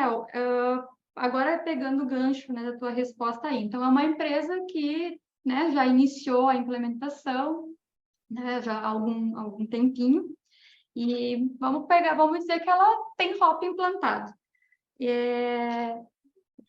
Rafael, agora pegando o gancho, né, da tua resposta aí. Então, é uma empresa que, né, já iniciou a implementação, né, já há algum tempinho, e vamos dizer que ela tem hop implantado.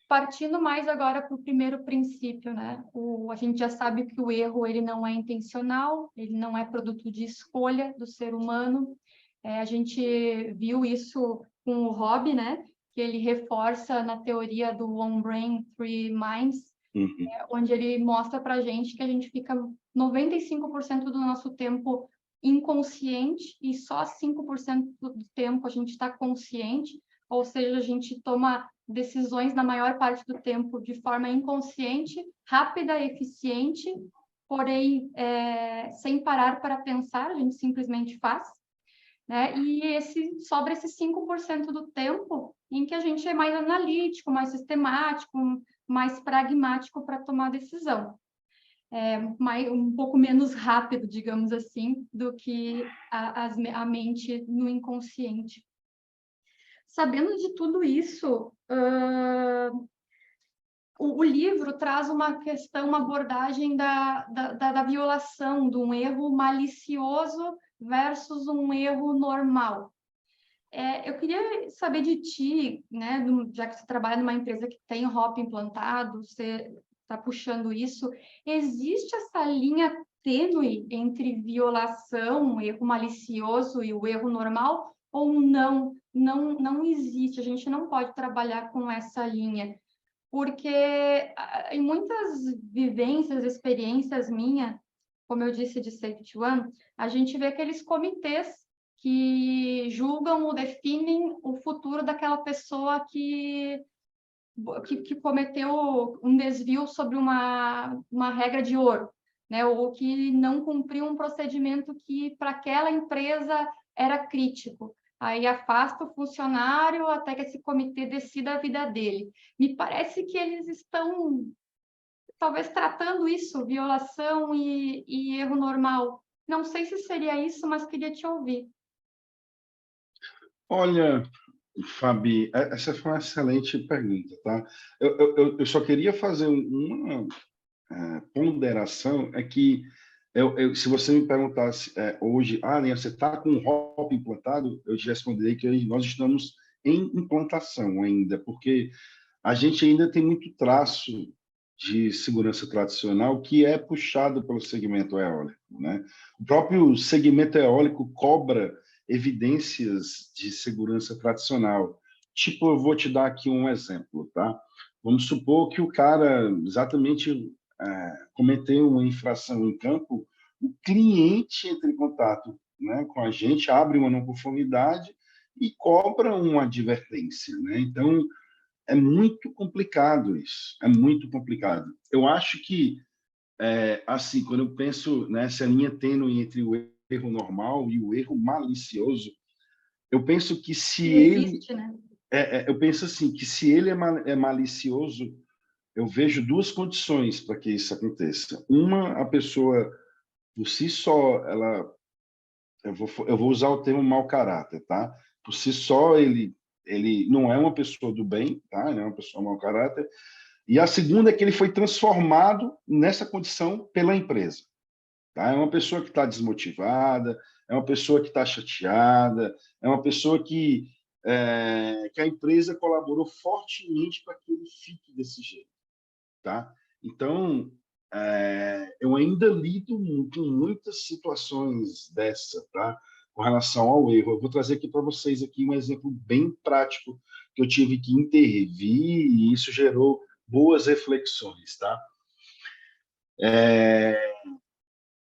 Partindo mais agora para o primeiro princípio, né? A gente já sabe que o erro ele não é intencional, ele não é produto de escolha do ser humano. A gente viu isso com o Hobby, né? Que ele reforça na teoria do One Brain, Three Minds, onde ele mostra para a gente que a gente fica 95% do nosso tempo inconsciente e só 5% do tempo a gente está consciente, ou seja, a gente toma decisões na maior parte do tempo de forma inconsciente, rápida, eficiente, porém sem parar para pensar, a gente simplesmente faz, né? E sobra esse 5% do tempo em que a gente é mais analítico, mais sistemático, mais pragmático para tomar decisão. Um pouco menos rápido, digamos assim, do que a mente no inconsciente. Sabendo de tudo isso, o livro traz uma questão, uma abordagem da violação, de um erro malicioso versus um erro normal. Eu queria saber de ti, né, já que você trabalha numa empresa que tem hop implantado, você está puxando isso, existe essa linha tênue entre violação, um erro malicioso e o erro normal, ou não? Não existe, a gente não pode trabalhar com essa linha, porque em muitas vivências, experiências minhas, como eu disse de Safety One, a gente vê aqueles comitês que julgam ou definem o futuro daquela pessoa que cometeu um desvio sobre uma regra de ouro, né? Ou que não cumpriu um procedimento que para aquela empresa era crítico. Aí afasta o funcionário até que esse comitê decida a vida dele. Me parece que eles estão, talvez, tratando isso, violação e erro normal. Não sei se seria isso, mas queria te ouvir. Olha, Fabi, essa foi uma excelente pergunta, tá? Eu só queria fazer uma ponderação, é que se você me perguntasse hoje, Lian, você está com um hop implantado? Eu te responderia que nós estamos em implantação ainda, porque a gente ainda tem muito traço de segurança tradicional que é puxado pelo segmento eólico, né? O próprio segmento eólico cobra evidências de segurança tradicional. Tipo, eu vou te dar aqui um exemplo, tá? Vamos supor que o cara exatamente cometeu uma infração em campo, o cliente entra em contato, né, com a gente, abre uma não conformidade e cobra uma advertência, né? Então, é muito complicado isso, é muito complicado. Eu acho que, assim, quando eu penso nessa linha tênue entre o erro normal e o erro malicioso, eu penso que se E ele... existe, né? eu penso assim, que se ele é malicioso, eu vejo duas condições para que isso aconteça. Uma, a pessoa, por si só, eu vou usar o termo mau caráter, tá? Por si só, ele não é uma pessoa do bem, tá? Ele é uma pessoa mau caráter. E a segunda é que ele foi transformado nessa condição pela empresa, tá? É uma pessoa que está desmotivada, é uma pessoa que está chateada, é uma pessoa que a empresa colaborou fortemente para que ele fique desse jeito, tá? Então, eu ainda lido com muitas situações dessa, tá? Com relação ao erro. Eu vou trazer aqui para vocês aqui um exemplo bem prático que eu tive que intervir e isso gerou boas reflexões, tá?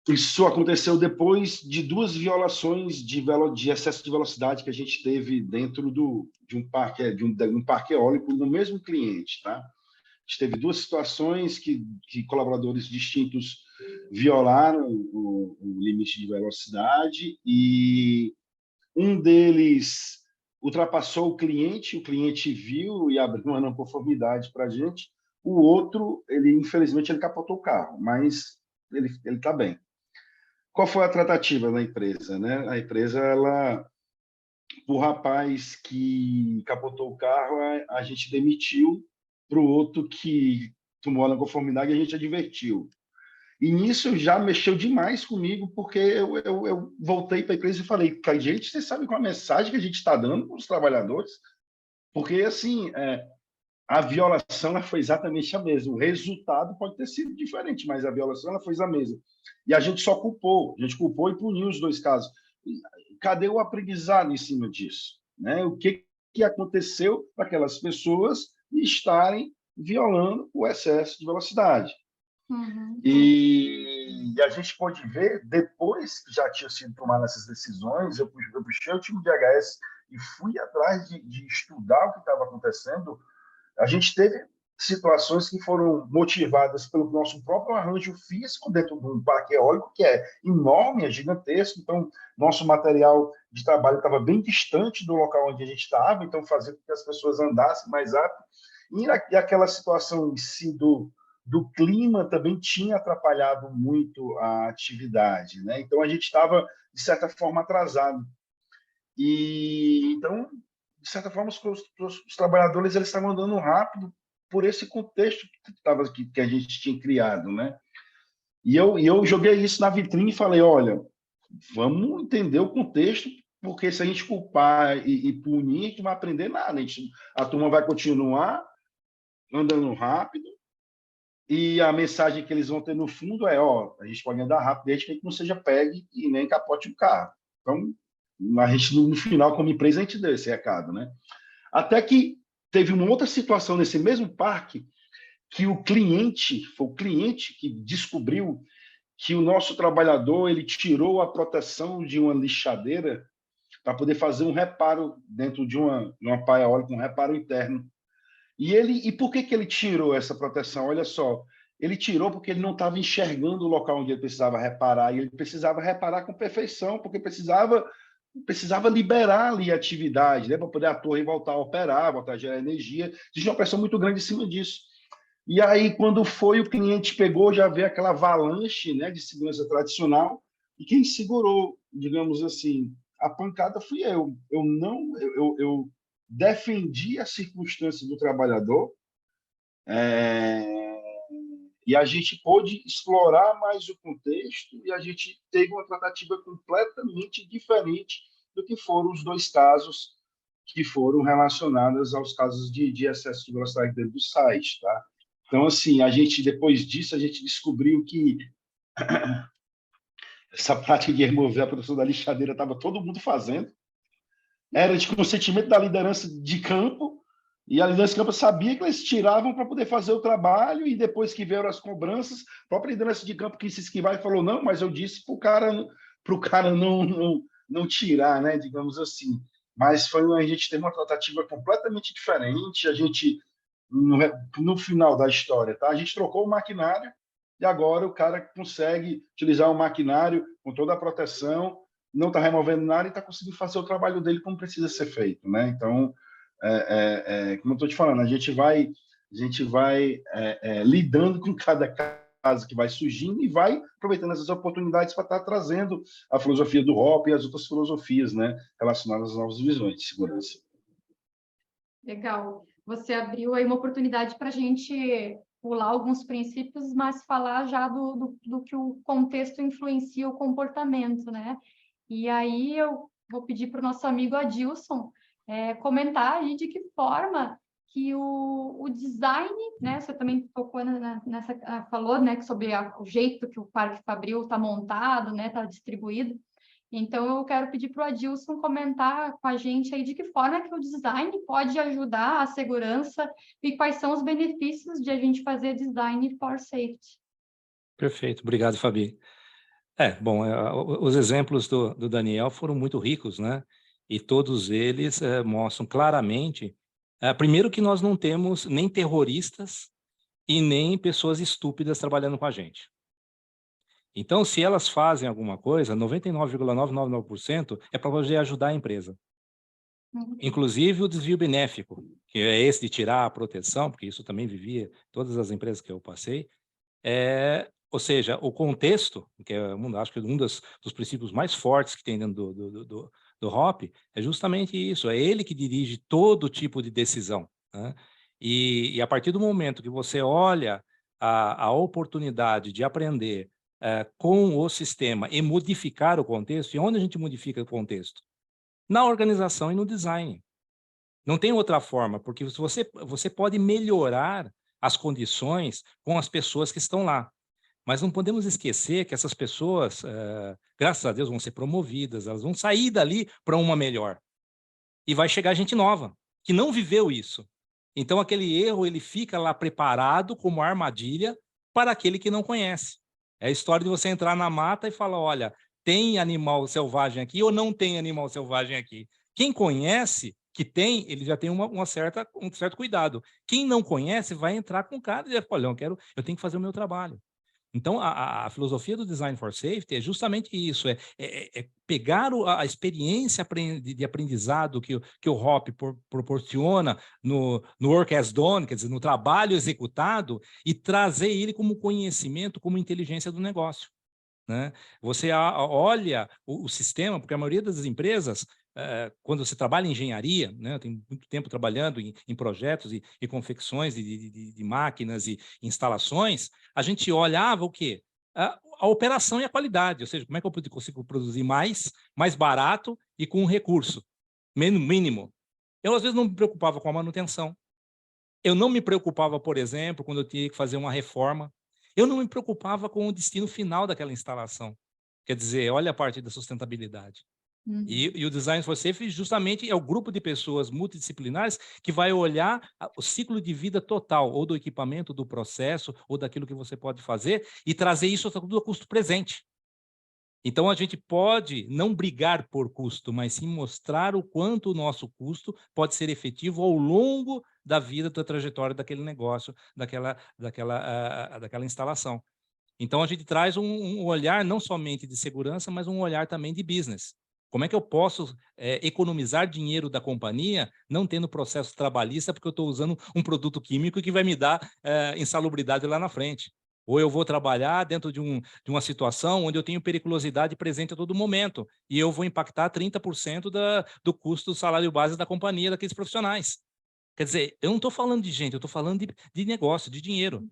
Isso aconteceu depois de duas violações de excesso de velocidade que a gente teve dentro de um parque, de um parque eólico no mesmo cliente, tá? A gente teve duas situações que colaboradores distintos violaram o limite de velocidade e um deles ultrapassou o cliente viu e abriu uma não conformidade para a gente. O outro, infelizmente, ele capotou o carro, mas ele está bem. Qual foi a tratativa da empresa, né? A empresa ela o rapaz que capotou o carro, a gente demitiu, para o outro que tomou a não conformidade, a gente advertiu. E nisso já mexeu demais comigo, porque eu voltei para a empresa e falei, gente, você sabe qual a mensagem que a gente está dando para os trabalhadores? Porque, assim, a violação ela foi exatamente a mesma. O resultado pode ter sido diferente, mas a violação ela foi a mesma. E a gente só culpou, a gente culpou e puniu os dois casos. Cadê o aprendizado em cima disso? Né? O que aconteceu para aquelas pessoas estarem violando o excesso de velocidade? Uhum. E a gente pode ver, depois que já tinha sido tomadas essas decisões, eu puxei o time de HS e fui atrás de estudar o que estava acontecendo. A gente teve situações que foram motivadas pelo nosso próprio arranjo físico dentro de um parque eólico, que é enorme, é gigantesco, então nosso material de trabalho estava bem distante do local onde a gente estava, então fazia com que as pessoas andassem mais rápido. E aquela situação em si do clima também tinha atrapalhado muito a atividade, né? Então a gente estava, de certa forma, atrasado. E então, de certa forma, os trabalhadores eles estavam andando rápido por esse contexto que a gente tinha criado, né? E eu joguei isso na vitrine e falei, olha, vamos entender o contexto, porque se a gente culpar e punir, a gente não vai aprender nada. A turma vai continuar andando rápido e a mensagem que eles vão ter no fundo é, ó, a gente pode andar rápido desde que a gente não seja pegue e nem capote o carro. Então, a gente, no final, como empresa, a gente deu esse recado, né? Até que teve uma outra situação nesse mesmo parque que foi o cliente que descobriu que o nosso trabalhador ele tirou a proteção de uma lixadeira para poder fazer um reparo dentro de uma pá eólica, um reparo interno. E por que ele tirou essa proteção? Olha só, ele tirou porque ele não estava enxergando o local onde ele precisava reparar, e ele precisava reparar com perfeição, porque precisava liberar ali a atividade, né, para poder a torre voltar a operar, voltar a gerar energia. Existe uma pressão muito grande em cima disso. E aí, quando foi, o cliente pegou, já veio aquela avalanche, né, de segurança tradicional, e quem segurou, digamos assim, a pancada fui eu. Eu defendi a circunstância do trabalhador, e a gente pôde explorar mais o contexto e a gente teve uma tratativa completamente diferente do que foram os dois casos que foram relacionados aos casos de excesso de velocidade dentro do site, tá? Então, assim, depois disso, a gente descobriu que essa prática de remover a produção da lixadeira estava todo mundo fazendo, era de consentimento da liderança de campo, e a liderança de campo sabia que eles tiravam para poder fazer o trabalho, e depois que vieram as cobranças, a própria liderança de campo quis se esquivar e falou, não, mas eu disse para o cara não tirar, né, digamos assim. Mas a gente teve uma tratativa completamente diferente, a gente, no final da história, tá? A gente trocou o maquinário, e agora o cara consegue utilizar o maquinário com toda a proteção, não está removendo nada e está conseguindo fazer o trabalho dele como precisa ser feito, né? Então, como eu estou te falando, a gente vai lidando com cada caso que vai surgindo e vai aproveitando essas oportunidades para estar trazendo a filosofia do HOP e as outras filosofias, né, relacionadas às novas visões de segurança. Legal. Você abriu aí uma oportunidade para a gente pular alguns princípios, mas falar já do que o contexto influencia o comportamento, né? E aí eu vou pedir para o nosso amigo Adilson comentar aí de que forma que o design, né? Você também tocou falou, né, sobre o jeito que o Parque Fabril está montado, né? Está distribuído. Então, eu quero pedir para o Adilson comentar com a gente aí de que forma que o design pode ajudar a segurança e quais são os benefícios de a gente fazer design for safety. Perfeito, obrigado, Fabi. Bom, os exemplos do Daniel foram muito ricos, né? E todos eles mostram claramente, primeiro, que nós não temos nem terroristas e nem pessoas estúpidas trabalhando com a gente. Então, se elas fazem alguma coisa, 99,999% é para poder ajudar a empresa. Inclusive o desvio benéfico, que é esse de tirar a proteção, porque isso também vivia todas as empresas que eu passei, ou seja, o contexto, que acho que um dos princípios mais fortes que tem dentro do Hop é justamente isso, é ele que dirige todo tipo de decisão, né? E a partir do momento que você olha a oportunidade de aprender com o sistema e modificar o contexto, e onde a gente modifica o contexto? Na organização e no design. Não tem outra forma, porque você pode melhorar as condições com as pessoas que estão lá. Mas não podemos esquecer que essas pessoas, graças a Deus, vão ser promovidas, elas vão sair dali para uma melhor. E vai chegar gente nova, que não viveu isso. Então, aquele erro, ele fica lá preparado como armadilha para aquele que não conhece. É a história de você entrar na mata e falar, olha, tem animal selvagem aqui ou não tem animal selvagem aqui? Quem conhece que tem, ele já tem um certo cuidado. Quem não conhece vai entrar com o cara e dizer, olha, eu tenho que fazer o meu trabalho. Então, a filosofia do Design for Safety é justamente isso, é pegar a experiência de aprendizado que o Hop proporciona no Work as Done, quer dizer, no trabalho executado, e trazer ele como conhecimento, como inteligência do negócio, né? Você olha o sistema, porque a maioria das empresas, quando você trabalha em engenharia, né, eu tenho muito tempo trabalhando em projetos e confecções de máquinas e instalações, a gente olhava o quê? A operação e a qualidade, ou seja, como é que eu consigo produzir mais barato e com um recurso mínimo. Eu, às vezes, não me preocupava com a manutenção. Eu não me preocupava, por exemplo, quando eu tinha que fazer uma reforma. Eu não me preocupava com o destino final daquela instalação. Quer dizer, olha a parte da sustentabilidade. E o Design for Safety justamente é o grupo de pessoas multidisciplinares que vai olhar o ciclo de vida total, ou do equipamento, do processo, ou daquilo que você pode fazer, e trazer isso tudo a custo presente. Então, a gente pode não brigar por custo, mas sim mostrar o quanto o nosso custo pode ser efetivo ao longo da vida, da trajetória daquele negócio, daquela instalação. Então, a gente traz um olhar não somente de segurança, mas um olhar também de business. Como é que eu posso economizar dinheiro da companhia, não tendo processo trabalhista, porque eu estou usando um produto químico que vai me dar insalubridade lá na frente? Ou eu vou trabalhar dentro de uma situação onde eu tenho periculosidade presente a todo momento, e eu vou impactar 30% do custo do salário base da companhia, daqueles profissionais. Quer dizer, eu não estou falando de gente, eu estou falando de negócio, de dinheiro.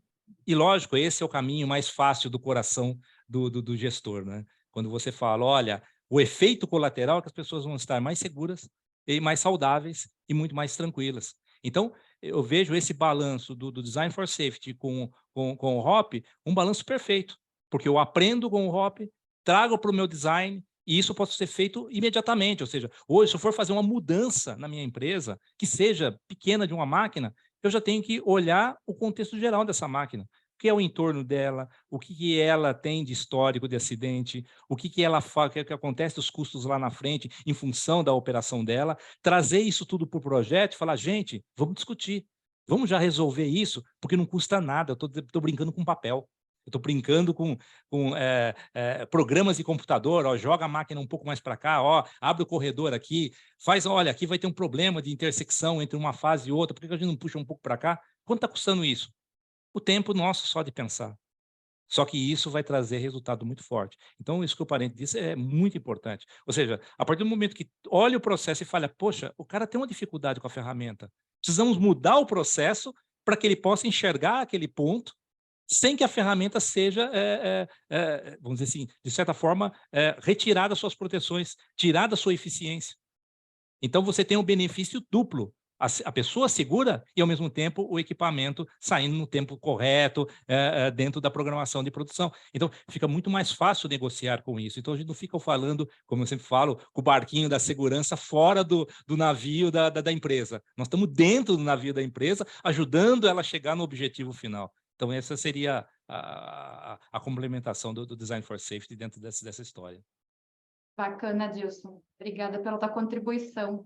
E, lógico, esse é o caminho mais fácil do coração do gestor, né? Quando você fala, olha, o efeito colateral é que as pessoas vão estar mais seguras e mais saudáveis e muito mais tranquilas. Então, eu vejo esse balanço do Design for Safety com o Hop, um balanço perfeito, porque eu aprendo com o Hop, trago para o meu design, e isso pode ser feito imediatamente. Ou seja, hoje, se eu for fazer uma mudança na minha empresa, que seja pequena de uma máquina, eu já tenho que olhar o contexto geral dessa máquina. O que é o entorno dela, o que ela tem de histórico de acidente, o que ela faz, o que acontece, os custos lá na frente, em função da operação dela, trazer isso tudo para o projeto e falar, gente, vamos discutir, vamos já resolver isso, porque não custa nada, eu estou brincando com papel. Eu estou brincando com programas de computador, ó, joga a máquina um pouco mais para cá, ó, abre o corredor aqui, olha, aqui vai ter um problema de intersecção entre uma fase e outra, por que a gente não puxa um pouco para cá? Quanto está custando isso? O tempo nosso só de pensar. Só que isso vai trazer resultado muito forte. Então, isso que o parente disse é muito importante. Ou seja, a partir do momento que olha o processo e fala, poxa, o cara tem uma dificuldade com a ferramenta, precisamos mudar o processo para que ele possa enxergar aquele ponto sem que a ferramenta seja, vamos dizer assim, de certa forma, retirada suas proteções, tirada a sua eficiência. Então, você tem um benefício duplo. A pessoa segura e, ao mesmo tempo, o equipamento saindo no tempo correto, dentro da programação de produção. Então, fica muito mais fácil negociar com isso. Então, a gente não fica falando, como eu sempre falo, com o barquinho da segurança fora do navio da empresa. Nós estamos dentro do navio da empresa, ajudando ela a chegar no objetivo final. Então, essa seria a complementação do Design for Safety dentro dessa história. Bacana, Dilson. Obrigada pela tua contribuição.